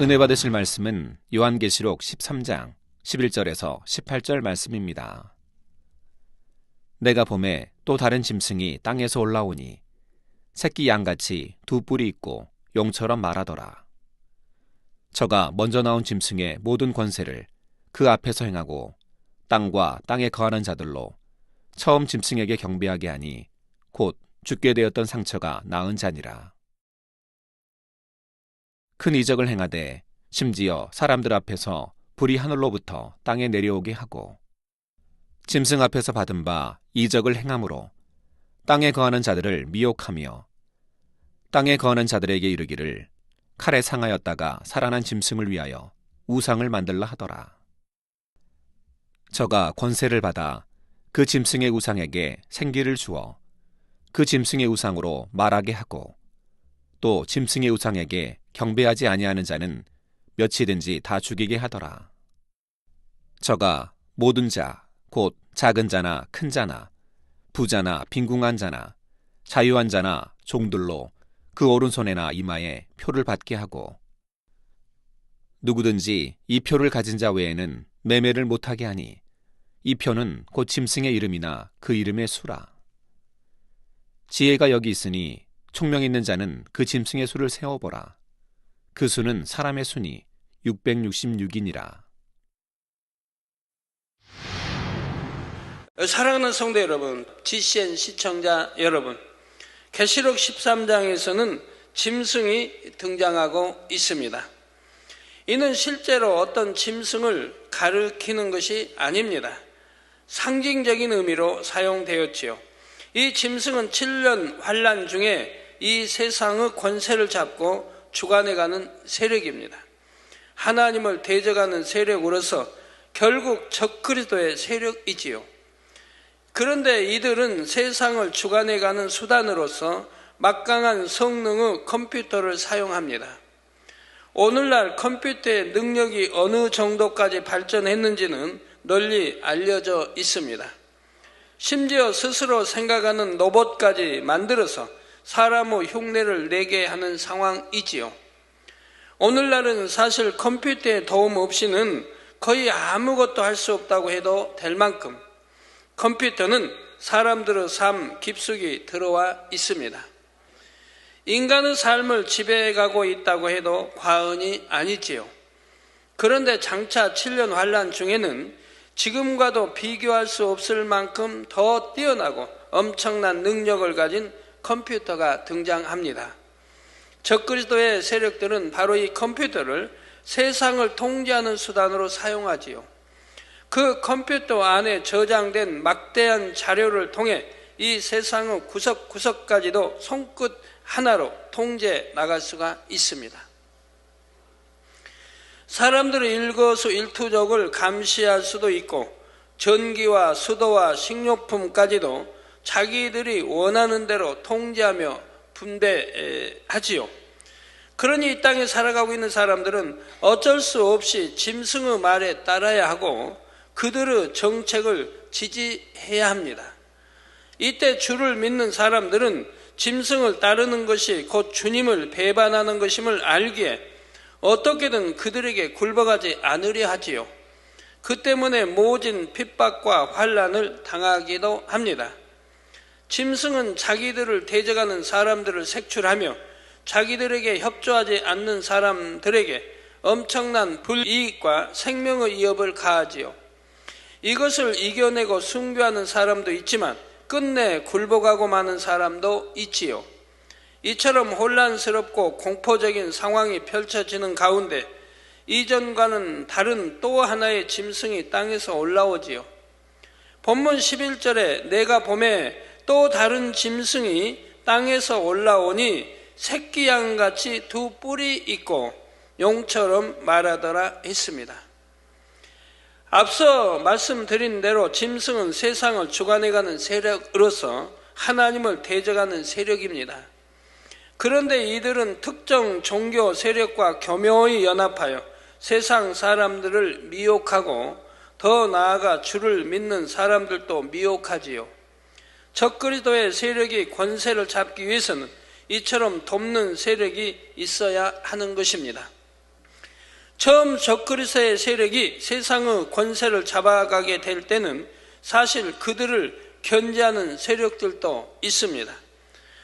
은혜 받으실 말씀은 요한계시록 13장 11절에서 18절 말씀입니다. 내가 보매 또 다른 짐승이 땅에서 올라오니 새끼 양같이 두 뿔이 있고 용처럼 말하더라. 저가 먼저 나온 짐승의 모든 권세를 그 앞에서 행하고 땅과 땅에 거하는 자들로 처음 짐승에게 경배하게 하니 곧 죽게 되었던 상처가 나은 자니라. 큰 이적을 행하되 심지어 사람들 앞에서 불이 하늘로부터 땅에 내려오게 하고 짐승 앞에서 받은 바 이적을 행함으로 땅에 거하는 자들을 미혹하며 땅에 거하는 자들에게 이르기를 칼에 상하였다가 살아난 짐승을 위하여 우상을 만들라 하더라. 저가 권세를 받아 그 짐승의 우상에게 생기를 주어 그 짐승의 우상으로 말하게 하고 또 짐승의 우상에게 경배하지 아니하는 자는 몇이든지 다 죽이게 하더라. 저가 모든 자, 곧 작은 자나 큰 자나 부자나 빈궁한 자나 자유한 자나 종들로 그 오른손에나 이마에 표를 받게 하고 누구든지 이 표를 가진 자 외에는 매매를 못하게 하니 이 표는 곧 짐승의 이름이나 그 이름의 수라. 지혜가 여기 있으니 총명 있는 자는 그 짐승의 수를 세어보라. 그 수는 사람의 수니 666이니라. 사랑하는 성도 여러분, GCN 시청자 여러분, 계시록 13장에서는 짐승이 등장하고 있습니다. 이는 실제로 어떤 짐승을 가리키는 것이 아닙니다. 상징적인 의미로 사용되었지요. 이 짐승은 7년 환란 중에 이 세상의 권세를 잡고 주관해가는 세력입니다. 하나님을 대적하는 세력으로서 결국 적그리스도의 세력이지요. 그런데 이들은 세상을 주관해가는 수단으로서 막강한 성능의 컴퓨터를 사용합니다. 오늘날 컴퓨터의 능력이 어느 정도까지 발전했는지는 널리 알려져 있습니다. 심지어 스스로 생각하는 로봇까지 만들어서 사람의 흉내를 내게 하는 상황이지요. 오늘날은 사실 컴퓨터의 도움 없이는 거의 아무것도 할 수 없다고 해도 될 만큼 컴퓨터는 사람들의 삶 깊숙이 들어와 있습니다. 인간의 삶을 지배해가고 있다고 해도 과언이 아니지요. 그런데 장차 7년 환란 중에는 지금과도 비교할 수 없을 만큼 더 뛰어나고 엄청난 능력을 가진 컴퓨터가 등장합니다. 적그리스도의 세력들은 바로 이 컴퓨터를 세상을 통제하는 수단으로 사용하지요. 그 컴퓨터 안에 저장된 막대한 자료를 통해 이 세상의 구석구석까지도 손끝 하나로 통제 나갈 수가 있습니다. 사람들의 일거수일투족을 감시할 수도 있고 전기와 수도와 식료품까지도 자기들이 원하는 대로 통제하며 분배하지요. 그러니 이 땅에 살아가고 있는 사람들은 어쩔 수 없이 짐승의 말에 따라야 하고 그들의 정책을 지지해야 합니다. 이때 주를 믿는 사람들은 짐승을 따르는 것이 곧 주님을 배반하는 것임을 알기에 어떻게든 그들에게 굴복하지 않으려 하지요. 그 때문에 모진 핍박과 환난을 당하기도 합니다. 짐승은 자기들을 대적하는 사람들을 색출하며 자기들에게 협조하지 않는 사람들에게 엄청난 불이익과 생명의 위협을 가하지요. 이것을 이겨내고 순교하는 사람도 있지만 끝내 굴복하고 마는 사람도 있지요. 이처럼 혼란스럽고 공포적인 상황이 펼쳐지는 가운데 이전과는 다른 또 하나의 짐승이 땅에서 올라오지요. 본문 11절에 내가 보매 또 다른 짐승이 땅에서 올라오니 새끼 양같이 두 뿔이 있고 용처럼 말하더라 했습니다. 앞서 말씀드린 대로 짐승은 세상을 주관해가는 세력으로서 하나님을 대적하는 세력입니다. 그런데 이들은 특정 종교 세력과 교묘히 연합하여 세상 사람들을 미혹하고 더 나아가 주를 믿는 사람들도 미혹하지요. 적그리스도의 세력이 권세를 잡기 위해서는 이처럼 돕는 세력이 있어야 하는 것입니다. 처음 적그리스도의 세력이 세상의 권세를 잡아가게 될 때는 사실 그들을 견제하는 세력들도 있습니다.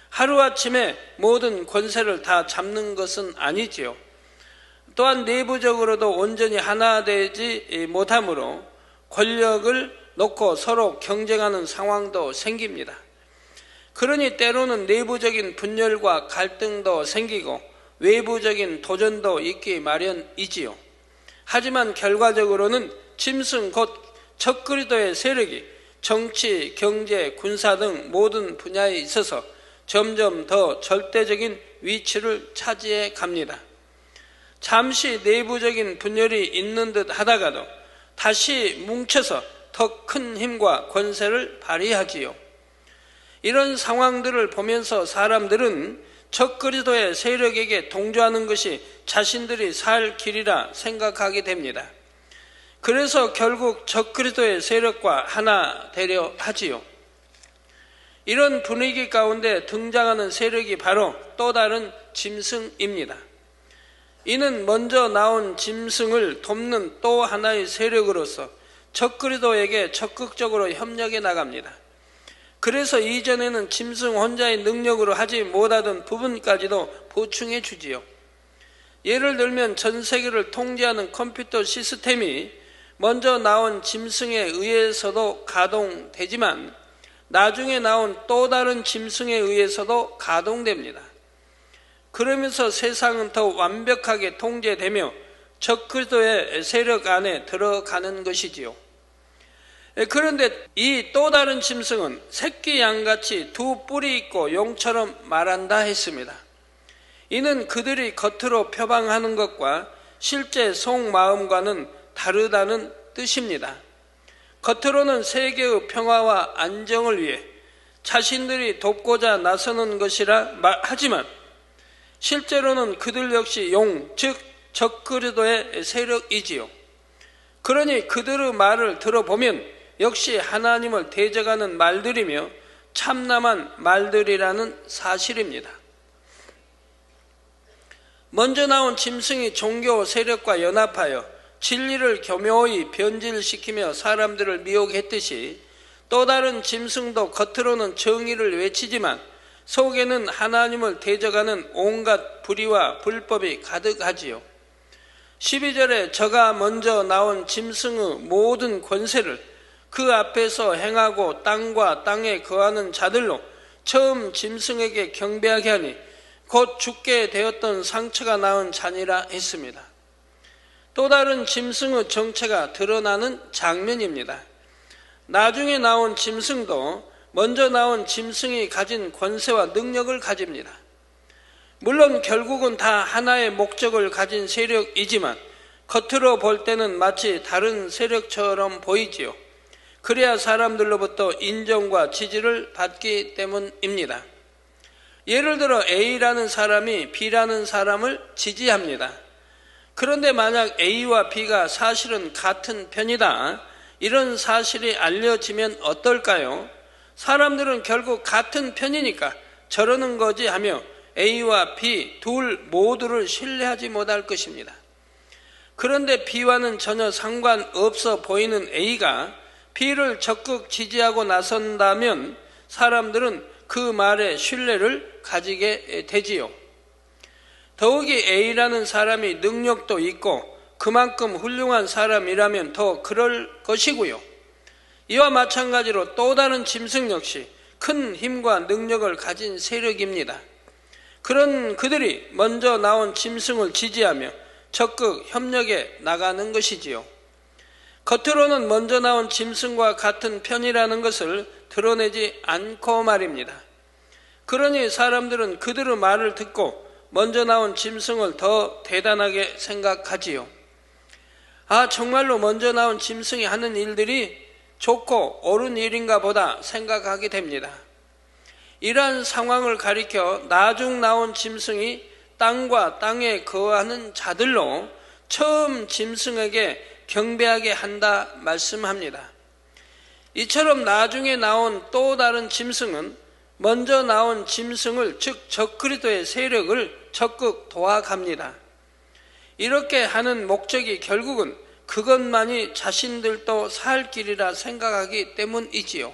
하루아침에 모든 권세를 다 잡는 것은 아니지요. 또한 내부적으로도 온전히 하나 되지 못하므로 권력을 놓고 서로 경쟁하는 상황도 생깁니다. 그러니 때로는 내부적인 분열과 갈등도 생기고 외부적인 도전도 있기 마련이지요. 하지만 결과적으로는 짐승 곧 적그리스도의 세력이 정치, 경제, 군사 등 모든 분야에 있어서 점점 더 절대적인 위치를 차지해 갑니다. 잠시 내부적인 분열이 있는 듯 하다가도 다시 뭉쳐서 더 큰 힘과 권세를 발휘하지요. 이런 상황들을 보면서 사람들은 적그리스도의 세력에게 동조하는 것이 자신들이 살 길이라 생각하게 됩니다. 그래서 결국 적그리스도의 세력과 하나 되려 하지요. 이런 분위기 가운데 등장하는 세력이 바로 또 다른 짐승입니다. 이는 먼저 나온 짐승을 돕는 또 하나의 세력으로서 적그리스도에게 적극적으로 협력해 나갑니다. 그래서 이전에는 짐승 혼자의 능력으로 하지 못하던 부분까지도 보충해 주지요. 예를 들면 전 세계를 통제하는 컴퓨터 시스템이 먼저 나온 짐승에 의해서도 가동되지만 나중에 나온 또 다른 짐승에 의해서도 가동됩니다. 그러면서 세상은 더 완벽하게 통제되며 적그리스도의 세력 안에 들어가는 것이지요. 그런데 이 또 다른 짐승은 새끼 양같이 두 뿔이 있고 용처럼 말한다 했습니다. 이는 그들이 겉으로 표방하는 것과 실제 속마음과는 다르다는 뜻입니다. 겉으로는 세계의 평화와 안정을 위해 자신들이 돕고자 나서는 것이라 하지만 실제로는 그들 역시 용, 즉 적그리스도의 세력이지요. 그러니 그들의 말을 들어보면 역시 하나님을 대적하는 말들이며 참남한 말들이라는 사실입니다. 먼저 나온 짐승이 종교 세력과 연합하여 진리를 교묘히 변질시키며 사람들을 미혹했듯이 또 다른 짐승도 겉으로는 정의를 외치지만 속에는 하나님을 대적하는 온갖 불의와 불법이 가득하지요. 12절에 저가 먼저 나온 짐승의 모든 권세를 그 앞에서 행하고 땅과 땅에 거하는 자들로 처음 짐승에게 경배하게 하니 곧 죽게 되었던 상처가 낳은 자니라 했습니다. 또 다른 짐승의 정체가 드러나는 장면입니다. 나중에 나온 짐승도 먼저 나온 짐승이 가진 권세와 능력을 가집니다. 물론 결국은 다 하나의 목적을 가진 세력이지만 겉으로 볼 때는 마치 다른 세력처럼 보이지요. 그래야 사람들로부터 인정과 지지를 받기 때문입니다. 예를 들어 A라는 사람이 B라는 사람을 지지합니다. 그런데 만약 A와 B가 사실은 같은 편이다, 이런 사실이 알려지면 어떨까요? 사람들은 결국 같은 편이니까 저러는 거지 하며 A와 B 둘 모두를 신뢰하지 못할 것입니다. 그런데 B와는 전혀 상관없어 보이는 A가 B를 적극 지지하고 나선다면 사람들은 그 말에 신뢰를 가지게 되지요. 더욱이 A라는 사람이 능력도 있고 그만큼 훌륭한 사람이라면 더 그럴 것이고요. 이와 마찬가지로 또 다른 짐승 역시 큰 힘과 능력을 가진 세력입니다. 그런 그들이 먼저 나온 짐승을 지지하며 적극 협력해 나가는 것이지요. 겉으로는 먼저 나온 짐승과 같은 편이라는 것을 드러내지 않고 말입니다. 그러니 사람들은 그들의 말을 듣고 먼저 나온 짐승을 더 대단하게 생각하지요. 아, 정말로 먼저 나온 짐승이 하는 일들이 좋고 옳은 일인가 보다 생각하게 됩니다. 이러한 상황을 가리켜 나중 나온 짐승이 땅과 땅에 거하는 자들로 처음 짐승에게 경배하게 한다 말씀합니다. 이처럼 나중에 나온 또 다른 짐승은 먼저 나온 짐승을 즉 적그리스도의 세력을 적극 도와갑니다. 이렇게 하는 목적이 결국은 그것만이 자신들도 살 길이라 생각하기 때문이지요.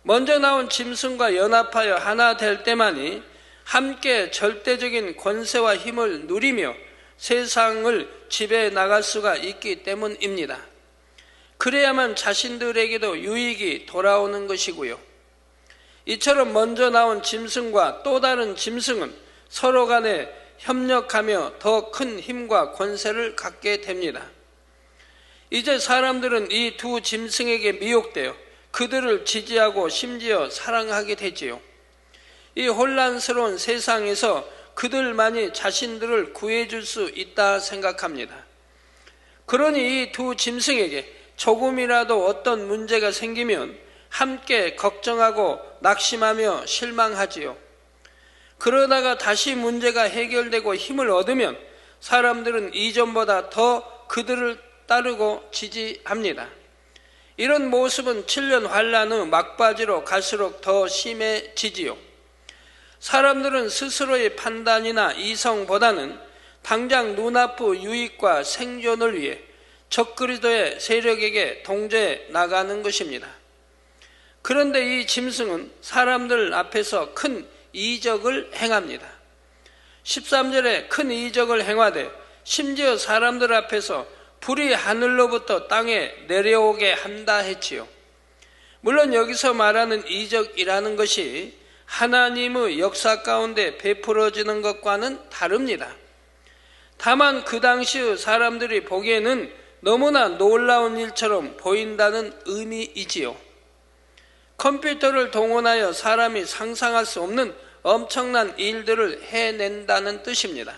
먼저 나온 짐승과 연합하여 하나 될 때만이 함께 절대적인 권세와 힘을 누리며 세상을 지배해 나갈 수가 있기 때문입니다. 그래야만 자신들에게도 유익이 돌아오는 것이고요. 이처럼 먼저 나온 짐승과 또 다른 짐승은 서로 간에 협력하며 더 큰 힘과 권세를 갖게 됩니다. 이제 사람들은 이 두 짐승에게 미혹되어 그들을 지지하고 심지어 사랑하게 되지요. 이 혼란스러운 세상에서 그들만이 자신들을 구해줄 수 있다 생각합니다. 그러니 이 두 짐승에게 조금이라도 어떤 문제가 생기면 함께 걱정하고 낙심하며 실망하지요. 그러다가 다시 문제가 해결되고 힘을 얻으면 사람들은 이전보다 더 그들을 따르고 지지합니다. 이런 모습은 7년 환란 후 막바지로 갈수록 더 심해지지요. 사람들은 스스로의 판단이나 이성보다는 당장 눈앞의 유익과 생존을 위해 적그리스도의 세력에게 동조해 나가는 것입니다. 그런데 이 짐승은 사람들 앞에서 큰 이적을 행합니다. 13절에 큰 이적을 행하되 심지어 사람들 앞에서 불이 하늘로부터 땅에 내려오게 한다 했지요. 물론 여기서 말하는 이적이라는 것이 하나님의 역사 가운데 베풀어지는 것과는 다릅니다. 다만 그 당시의 사람들이 보기에는 너무나 놀라운 일처럼 보인다는 의미이지요. 컴퓨터를 동원하여 사람이 상상할 수 없는 엄청난 일들을 해낸다는 뜻입니다.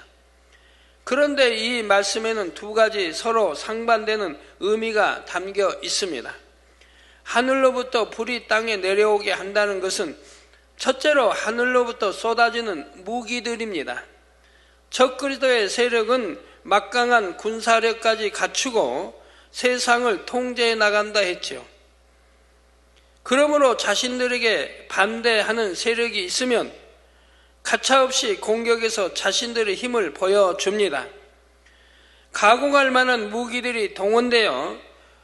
그런데 이 말씀에는 두 가지 서로 상반되는 의미가 담겨 있습니다. 하늘로부터 불이 땅에 내려오게 한다는 것은 첫째로 하늘로부터 쏟아지는 무기들입니다. 적그리스도의 세력은 막강한 군사력까지 갖추고 세상을 통제해 나간다 했지요. 그러므로 자신들에게 반대하는 세력이 있으면 가차없이 공격해서 자신들의 힘을 보여줍니다. 가공할 만한 무기들이 동원되어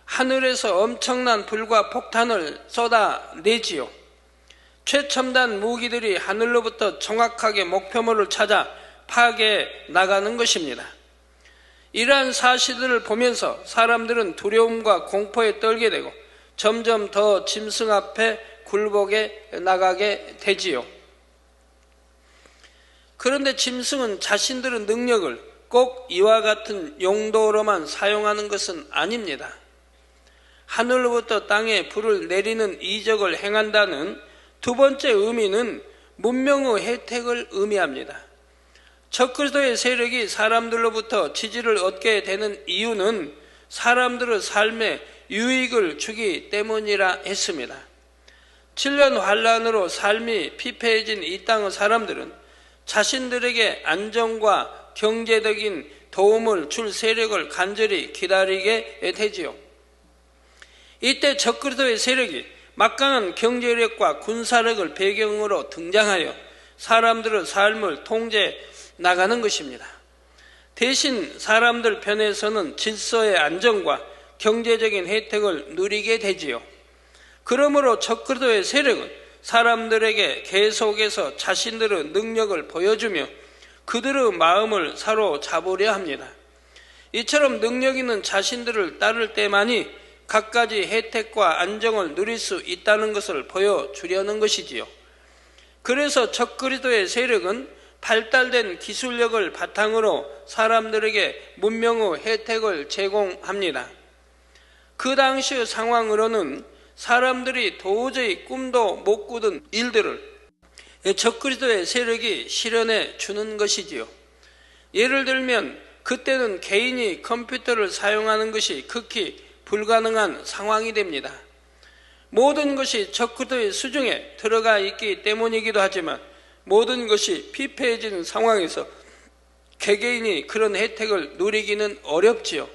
하늘에서 엄청난 불과 폭탄을 쏟아내지요. 최첨단 무기들이 하늘로부터 정확하게 목표물을 찾아 파괴해 나가는 것입니다. 이러한 사실들을 보면서 사람들은 두려움과 공포에 떨게 되고 점점 더 짐승 앞에 굴복해 나가게 되지요. 그런데 짐승은 자신들의 능력을 꼭 이와 같은 용도로만 사용하는 것은 아닙니다. 하늘로부터 땅에 불을 내리는 이적을 행한다는 두 번째 의미는 문명의 혜택을 의미합니다. 적그리스도의 세력이 사람들로부터 지지를 얻게 되는 이유는 사람들의 삶에 유익을 주기 때문이라 했습니다. 7년 환란으로 삶이 피폐해진 이 땅의 사람들은 자신들에게 안정과 경제적인 도움을 줄 세력을 간절히 기다리게 되지요. 이때 적그리스도의 세력이 막강한 경제력과 군사력을 배경으로 등장하여 사람들의 삶을 통제해 나가는 것입니다. 대신 사람들 편에서는 질서의 안정과 경제적인 혜택을 누리게 되지요. 그러므로 적그리스도의 세력은 사람들에게 계속해서 자신들의 능력을 보여주며 그들의 마음을 사로잡으려 합니다. 이처럼 능력 있는 자신들을 따를 때만이 갖가지 혜택과 안정을 누릴 수 있다는 것을 보여주려는 것이지요. 그래서 적그리스도의 세력은 발달된 기술력을 바탕으로 사람들에게 문명의 혜택을 제공합니다. 그 당시의 상황으로는 사람들이 도저히 꿈도 못 꾸던 일들을 적그리스도의 세력이 실현해 주는 것이지요. 예를 들면 그때는 개인이 컴퓨터를 사용하는 것이 극히 불가능한 상황이 됩니다. 모든 것이 적그리스도의 수중에 들어가 있기 때문이기도 하지만 모든 것이 피폐해지는 상황에서 개개인이 그런 혜택을 누리기는 어렵지요.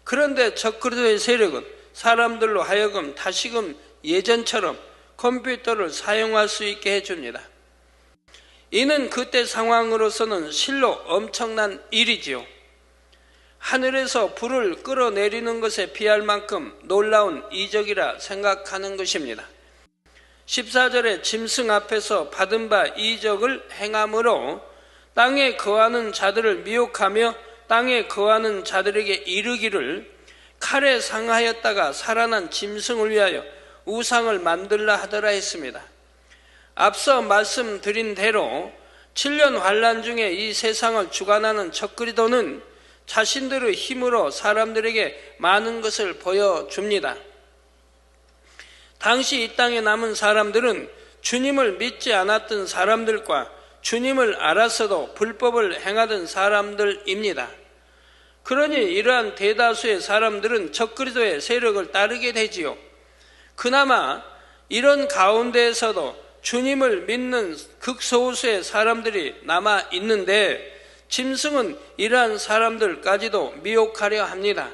그런데 적그리스도의 세력은 사람들로 하여금 다시금 예전처럼 컴퓨터를 사용할 수 있게 해줍니다. 이는 그때 상황으로서는 실로 엄청난 일이지요. 하늘에서 불을 끌어내리는 것에 비할 만큼 놀라운 이적이라 생각하는 것입니다. 14절에 짐승 앞에서 받은 바 이적을 행함으로 땅에 거하는 자들을 미혹하며 땅에 거하는 자들에게 이르기를 칼에 상하였다가 살아난 짐승을 위하여 우상을 만들라 하더라 했습니다. 앞서 말씀드린 대로 7년 환란 중에 이 세상을 주관하는 적그리도는 자신들의 힘으로 사람들에게 많은 것을 보여줍니다. 당시 이 땅에 남은 사람들은 주님을 믿지 않았던 사람들과 주님을 알았어도 불법을 행하던 사람들입니다. 그러니 이러한 대다수의 사람들은 적그리도의 세력을 따르게 되지요. 그나마 이런 가운데에서도 주님을 믿는 극소수의 사람들이 남아 있는데 짐승은 이러한 사람들까지도 미혹하려 합니다.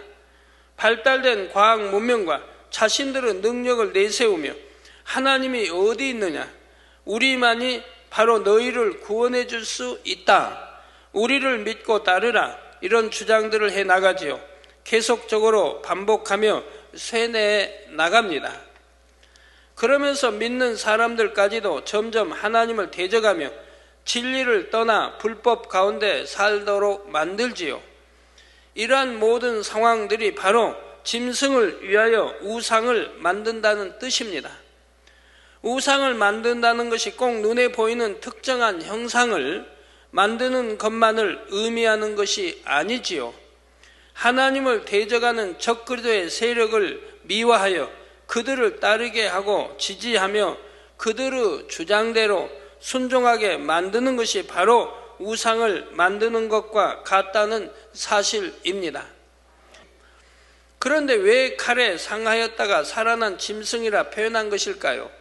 발달된 과학 문명과 자신들의 능력을 내세우며 하나님이 어디 있느냐, 우리만이 바로 너희를 구원해 줄 수 있다, 우리를 믿고 따르라, 이런 주장들을 해 나가지요. 계속적으로 반복하며 쇠뇌해 나갑니다. 그러면서 믿는 사람들까지도 점점 하나님을 대적하며 진리를 떠나 불법 가운데 살도록 만들지요. 이러한 모든 상황들이 바로 짐승을 위하여 우상을 만든다는 뜻입니다. 우상을 만든다는 것이 꼭 눈에 보이는 특정한 형상을 만드는 것만을 의미하는 것이 아니지요. 하나님을 대적하는 적그리도의 세력을 미화하여 그들을 따르게 하고 지지하며 그들의 주장대로 순종하게 만드는 것이 바로 우상을 만드는 것과 같다는 사실입니다. 그런데 왜 칼에 상하였다가 살아난 짐승이라 표현한 것일까요?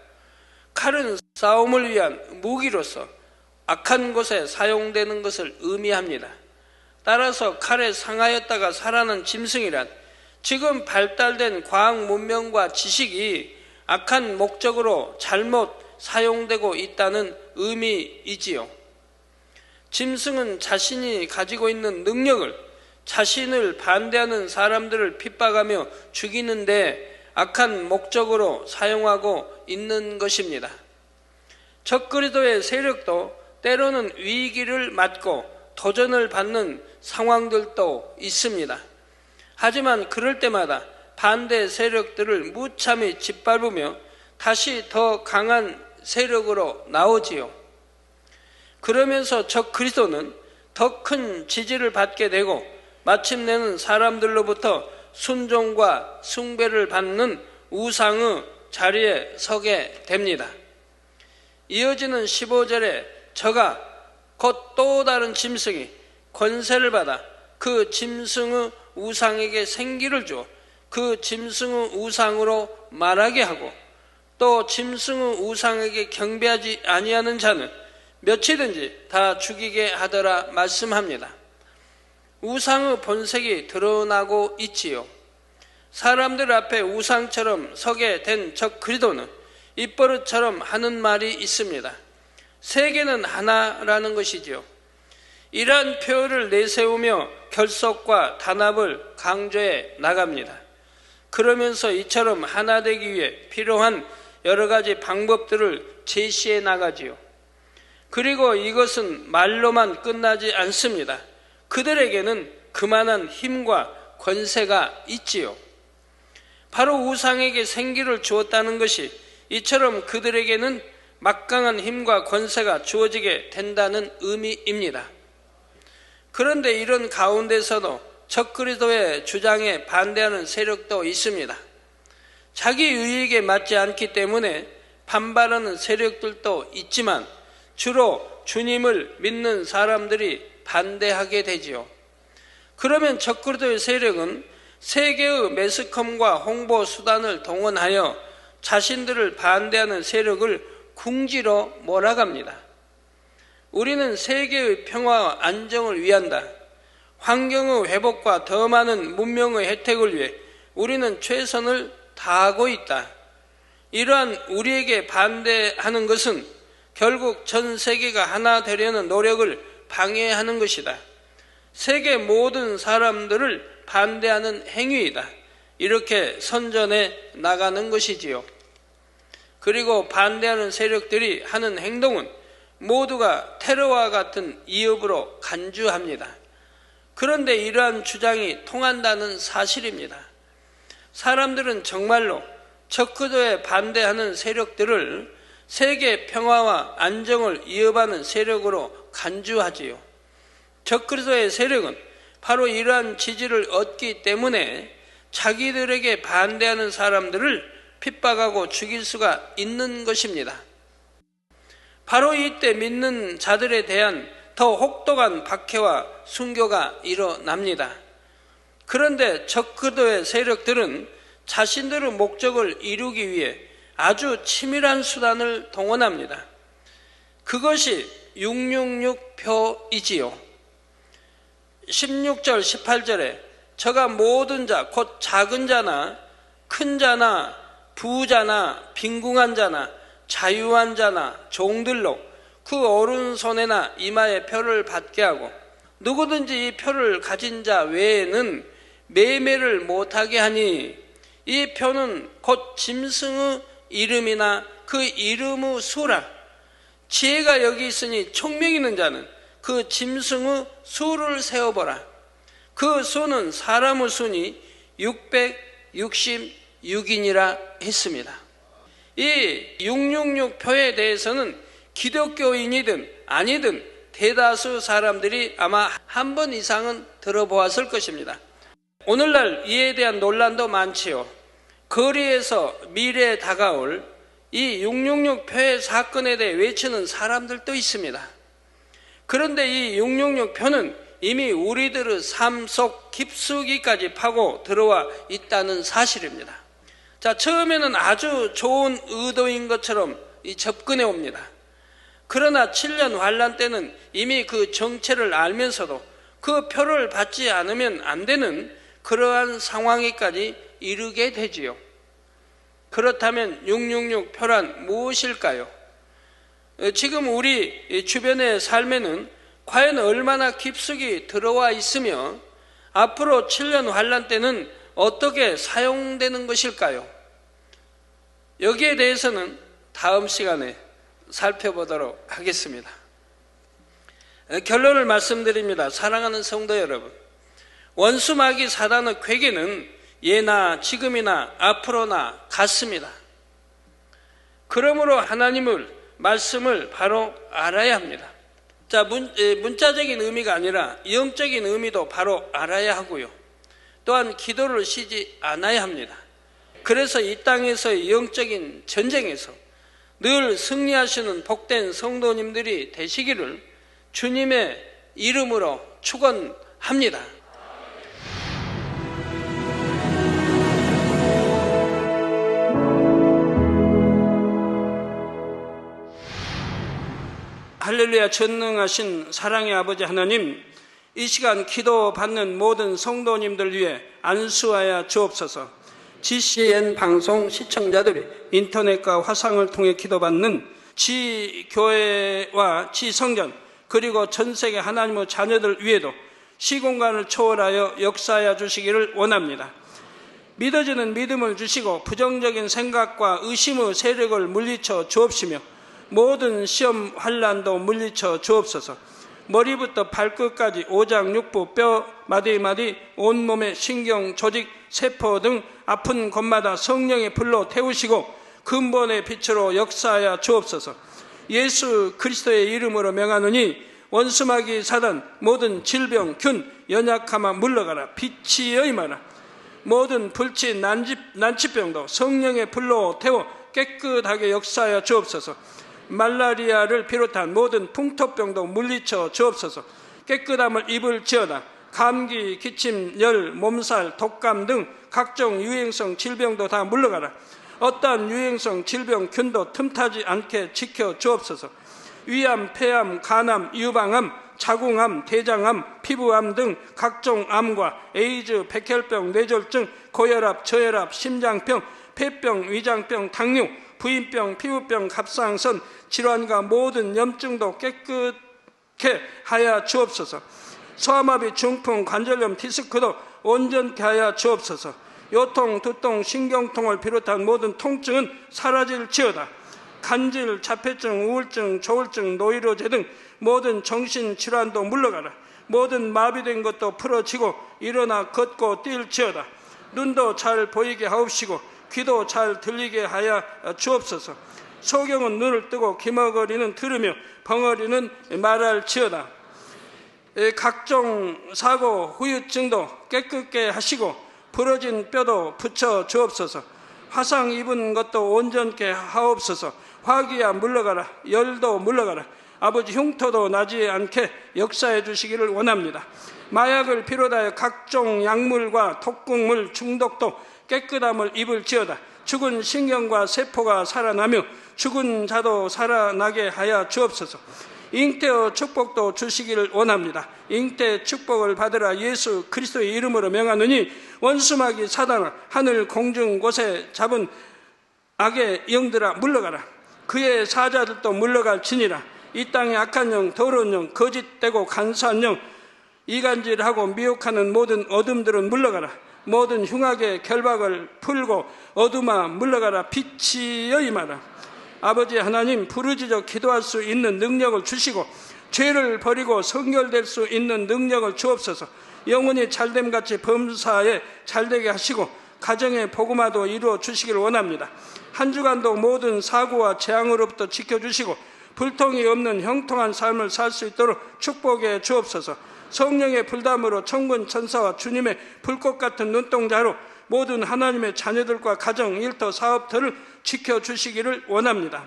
칼은 싸움을 위한 무기로서 악한 곳에 사용되는 것을 의미합니다. 따라서 칼에 상하였다가 살아난 짐승이란 지금 발달된 과학 문명과 지식이 악한 목적으로 잘못 사용되고 있다는 의미이지요. 짐승은 자신이 가지고 있는 능력을 자신을 반대하는 사람들을 핍박하며 죽이는데 악한 목적으로 사용하고 있는 것입니다. 적그리도의 세력도 때로는 위기를 맞고 도전을 받는 상황들도 있습니다. 하지만 그럴 때마다 반대 세력들을 무참히 짓밟으며 다시 더 강한 세력으로 나오지요. 그러면서 적그리스도는 더 큰 지지를 받게 되고 마침내는 사람들로부터 순종과 숭배를 받는 우상의 자리에 서게 됩니다. 이어지는 15절에 저가 곧 또 다른 짐승이 권세를 받아 그 짐승의 우상에게 생기를 주어 그 짐승의 우상으로 말하게 하고 또 짐승의 우상에게 경배하지 아니하는 자는 몇이든지 다 죽이게 하더라 말씀합니다. 우상의 본색이 드러나고 있지요. 사람들 앞에 우상처럼 서게 된 적그리도는 입버릇처럼 하는 말이 있습니다. 세계는 하나라는 것이지요. 이러한 표현을 내세우며 결속과 단합을 강조해 나갑니다. 그러면서 이처럼 하나 되기 위해 필요한 여러 가지 방법들을 제시해 나가지요. 그리고 이것은 말로만 끝나지 않습니다. 그들에게는 그만한 힘과 권세가 있지요. 바로 우상에게 생기를 주었다는 것이 이처럼 그들에게는 막강한 힘과 권세가 주어지게 된다는 의미입니다. 그런데 이런 가운데서도 적그리스도의 주장에 반대하는 세력도 있습니다. 자기 유익에 맞지 않기 때문에 반발하는 세력들도 있지만 주로 주님을 믿는 사람들이 반대하게 되지요. 그러면 적그리스도의 세력은 세계의 매스컴과 홍보 수단을 동원하여 자신들을 반대하는 세력을 궁지로 몰아갑니다. 우리는 세계의 평화와 안정을 위한다. 환경의 회복과 더 많은 문명의 혜택을 위해 우리는 최선을 다하고 있다. 이러한 우리에게 반대하는 것은 결국 전 세계가 하나 되려는 노력을 방해하는 것이다. 세계 모든 사람들을 반대하는 행위이다. 이렇게 선전해 나가는 것이지요. 그리고 반대하는 세력들이 하는 행동은 모두가 테러와 같은 위협으로 간주합니다. 그런데 이러한 주장이 통한다는 사실입니다. 사람들은 정말로 적그도에 반대하는 세력들을 세계 평화와 안정을 위협하는 세력으로 간주하지요. 적그리스도의 세력은 바로 이러한 지지를 얻기 때문에 자기들에게 반대하는 사람들을 핍박하고 죽일 수가 있는 것입니다. 바로 이때 믿는 자들에 대한 더 혹독한 박해와 순교가 일어납니다. 그런데 적그리스도의 세력들은 자신들의 목적을 이루기 위해 아주 치밀한 수단을 동원합니다. 그것이 666표이지요. 16절 18절에 저가 모든 자 곧 작은 자나 큰 자나 부자나 빈궁한 자나 자유한 자나 종들로 그 오른손에나 이마에 표를 받게 하고 누구든지 이 표를 가진 자 외에는 매매를 못하게 하니 이 표는 곧 짐승의 이름이나 그 이름의 수라. 지혜가 여기 있으니 총명 있는 자는 그 짐승의 수를 세어보라. 그 수는 사람의 수니 666인이라 했습니다. 이 666표에 대해서는 기독교인이든 아니든 대다수 사람들이 아마 한 번 이상은 들어보았을 것입니다. 오늘날 이에 대한 논란도 많지요. 거리에서 미래에 다가올 이 666표의 사건에 대해 외치는 사람들도 있습니다. 그런데 이 666표는 이미 우리들의 삶 속 깊숙이까지 파고 들어와 있다는 사실입니다. 자, 처음에는 아주 좋은 의도인 것처럼 접근해 옵니다. 그러나 7년 환란 때는 이미 그 정체를 알면서도 그 표를 받지 않으면 안 되는 그러한 상황에까지 이르게 되지요. 그렇다면 666표란 무엇일까요? 지금 우리 주변의 삶에는 과연 얼마나 깊숙이 들어와 있으며 앞으로 7년 환란 때는 어떻게 사용되는 것일까요? 여기에 대해서는 다음 시간에 살펴보도록 하겠습니다. 결론을 말씀드립니다. 사랑하는 성도 여러분, 원수 마귀 사단의 괴계는 예나 지금이나 앞으로나 같습니다. 그러므로 하나님의 말씀을 바로 알아야 합니다. 자, 문자적인 의미가 아니라 영적인 의미도 바로 알아야 하고요. 또한 기도를 쉬지 않아야 합니다. 그래서 이 땅에서의 영적인 전쟁에서 늘 승리하시는 복된 성도님들이 되시기를 주님의 이름으로 축원합니다. 할렐루야. 전능하신 사랑의 아버지 하나님, 이 시간 기도받는 모든 성도님들 위해 안수하여 주옵소서. GCN 방송 시청자들이 인터넷과 화상을 통해 기도받는 지교회와 지성전 그리고 전세계 하나님의 자녀들 위에도 시공간을 초월하여 역사하여 주시기를 원합니다. 믿어지는 믿음을 주시고 부정적인 생각과 의심의 세력을 물리쳐 주옵시며 모든 시험 환난도 물리쳐 주옵소서. 머리부터 발끝까지 오장육부 뼈 마디마디 온몸의 신경 조직 세포 등 아픈 곳마다 성령의 불로 태우시고 근본의 빛으로 역사하여 주옵소서. 예수 그리스도의 이름으로 명하노니 원수마귀 사단 모든 질병 균 연약함아 물러가라. 빛이 여임하라. 모든 불치 난치병도 성령의 불로 태워 깨끗하게 역사하여 주옵소서. 말라리아를 비롯한 모든 풍토병도 물리쳐 주옵소서. 깨끗함을 입을지어다. 감기, 기침, 열, 몸살, 독감 등 각종 유행성 질병도 다 물러가라. 어떠한 유행성 질병 균도 틈타지 않게 지켜 주옵소서. 위암, 폐암, 간암, 유방암, 자궁암, 대장암, 피부암 등 각종 암과 에이즈, 백혈병, 뇌졸중, 고혈압, 저혈압, 심장병, 폐병, 위장병, 당뇨, 부인병, 피부병, 갑상선 질환과 모든 염증도 깨끗게 하여 주옵소서. 소아마비, 중풍, 관절염, 디스크도 온전케 하여 주옵소서. 요통, 두통, 신경통을 비롯한 모든 통증은 사라질지어다. 간질, 자폐증, 우울증, 조울증, 노이로제 등 모든 정신질환도 물러가라. 모든 마비된 것도 풀어지고 일어나 걷고 뛸지어다. 눈도 잘 보이게 하옵시고 귀도 잘 들리게 하여 주옵소서. 소경은 눈을 뜨고 기머거리는 들으며 벙어리는 말할지어다. 각종 사고, 후유증도 깨끗게 하시고 부러진 뼈도 붙여 주옵소서. 화상 입은 것도 온전케 하옵소서. 화기야 물러가라. 열도 물러가라. 아버지, 흉터도 나지 않게 역사해 주시기를 원합니다. 마약을 비롯하여 각종 약물과 독극물 중독도 깨끗함을 입을지어다. 죽은 신경과 세포가 살아나며 죽은 자도 살아나게 하여 주옵소서. 잉태의 축복도 주시기를 원합니다. 잉태 축복을 받으라. 예수 그리스도의 이름으로 명하노니 원수마귀 사단아, 하늘 공중 곳에 잡은 악의 영들아 물러가라. 그의 사자들도 물러갈지니라. 이 땅의 악한 영, 더러운 영, 거짓되고 간사한 영, 이간질하고 미혹하는 모든 어둠들은 물러가라. 모든 흉악의 결박을 풀고 어둠아 물러가라. 빛이여 임하라. 아버지 하나님, 부르짖어 기도할 수 있는 능력을 주시고 죄를 버리고 성결될 수 있는 능력을 주옵소서. 영혼이 잘됨같이 범사에 잘되게 하시고 가정의 복음화도 이루어 주시길 원합니다. 한 주간도 모든 사고와 재앙으로부터 지켜주시고 불통이 없는 형통한 삶을 살 수 있도록 축복해 주옵소서. 성령의 불담으로 천군 천사와 주님의 불꽃 같은 눈동자로 모든 하나님의 자녀들과 가정, 일터, 사업터를 지켜주시기를 원합니다.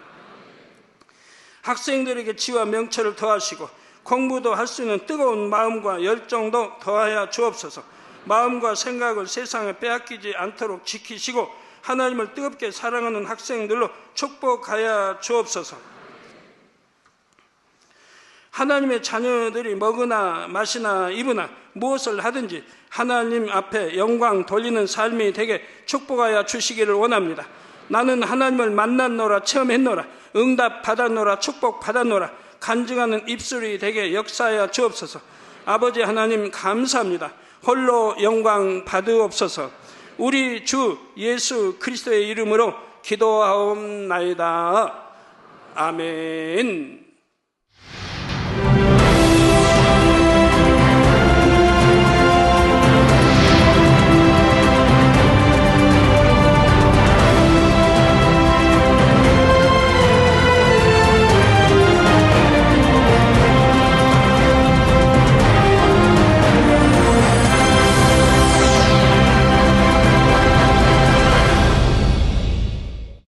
학생들에게 지와 명철을 더하시고 공부도 할 수 있는 뜨거운 마음과 열정도 더하여 주옵소서. 마음과 생각을 세상에 빼앗기지 않도록 지키시고 하나님을 뜨겁게 사랑하는 학생들로 축복하여 주옵소서. 하나님의 자녀들이 먹으나 마시나 입으나 무엇을 하든지 하나님 앞에 영광 돌리는 삶이 되게 축복하여 주시기를 원합니다. 나는 하나님을 만났노라, 체험했노라, 응답 받았노라, 축복 받았노라, 간증하는 입술이 되게 역사하여 주옵소서. 아버지 하나님 감사합니다. 홀로 영광 받으옵소서. 우리 주 예수 그리스도의 이름으로 기도하옵나이다. 아멘.